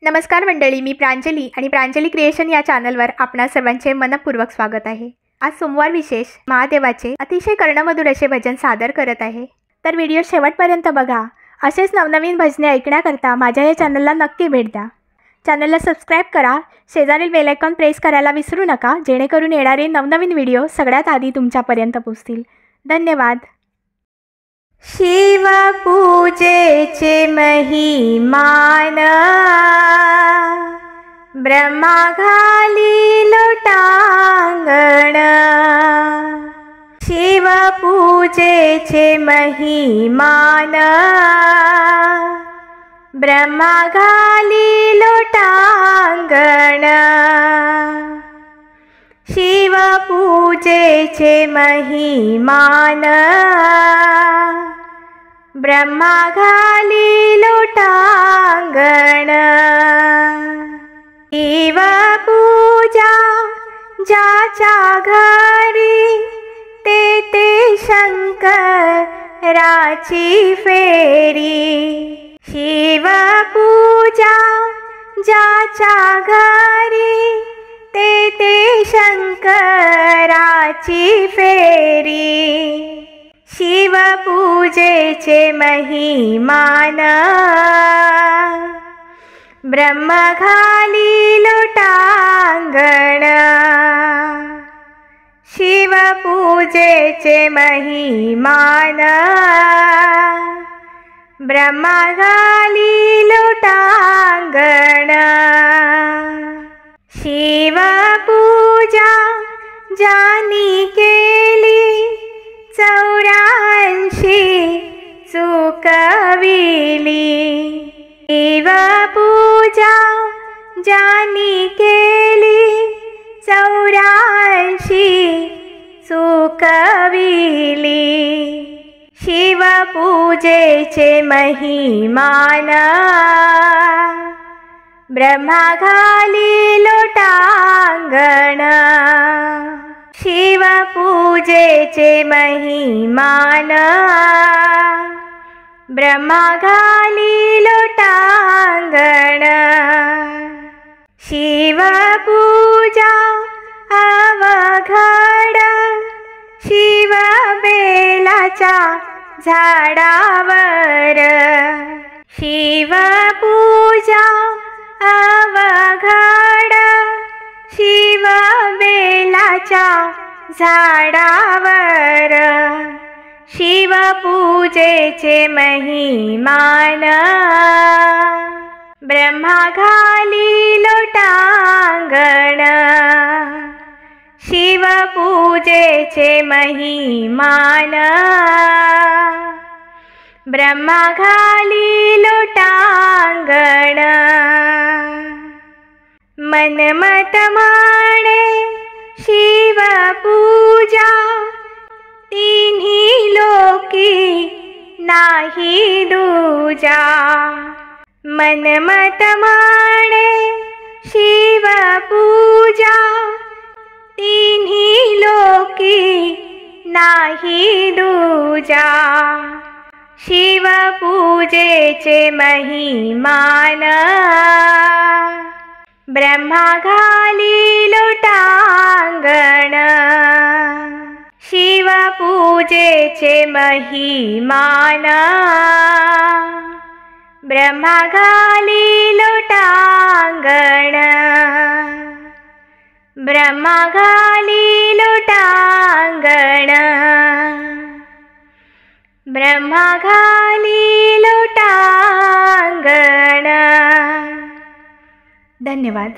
नमस्कार मंडळी, मी प्रांजली आणि प्रांजली क्रिएशन या चॅनलवर आपणा सर्वांचे मनपूर्वक स्वागत आहे। आज सोमवार विशेष महादेवाचे अतिशय कर्णमधुर असे भजन सादर करत आहे, तर व्हिडिओ शेवटपर्यंत बघा। असेच नवनवीन भजने ऐकण्याकरता माझ्या या चॅनलला नक्की भेट द्या। चॅनलला सबस्क्राइब करा, शेजारील बेल आयकॉन प्रेस करायला विसरू नका, जेणेकरून येणारे नवनवीन व्हिडिओ सगळ्यात आधी तुमच्यापर्यंत पोहोचतील। धन्यवाद। शिव पूजेचे महिमान ब्रह्मा घाली लोटांगण। शिव पूजेचे महिमान ब्रह्मा घाली लोटांगण। शिव पूजेचे महिमान ब्रह्मा घाली लोटांगण। शिव पूजा ज्याच्या घरी ते शंकराची फेरी। शिव पूजा ज्याच्या घरी ते शंकराची फेरी। शिव पूजेचे महिमान ब्रह्म घाली लोटांगण। शिव पूजेचे महिमान ब्रह्म घाली लोटांगण। शिव पूजा ज्यानी केली 84 चुकविली। शिव पूजा ज्यानी केली 84 चुकविली। शिव पूजेचे महिमान ब्रह्मा घाली लोटांगण। शिव पूजेचे महिमान ब्रह्मा घाली लोटांगण। शिव पूजा अवघड शिव बेलाच्या झाडावर। शिव पूजा अवघड शिव बेलाच्या झाडावर। शिव पूजेचे महिमान ब्रह्मा घाली लोटांगण। शिव पूजेचे महिमान ब्रह्मा घाली लोटांगण। मनमत माने शिव पूजा तिन्ही लोकी नाही दूजा। मनमत माने शिव पूजा तिन्ही लोकी नाही दूजा। शिव पूजेचे महिमान ब्रह्मा घाली लोटांगण। शिव पूजेचे महिमान ब्रह्मा घाली लोटांगण। ब्रह्मा घाली लोटांगण। ब्रह्मा घाली लोटांगण। धन्यवाद।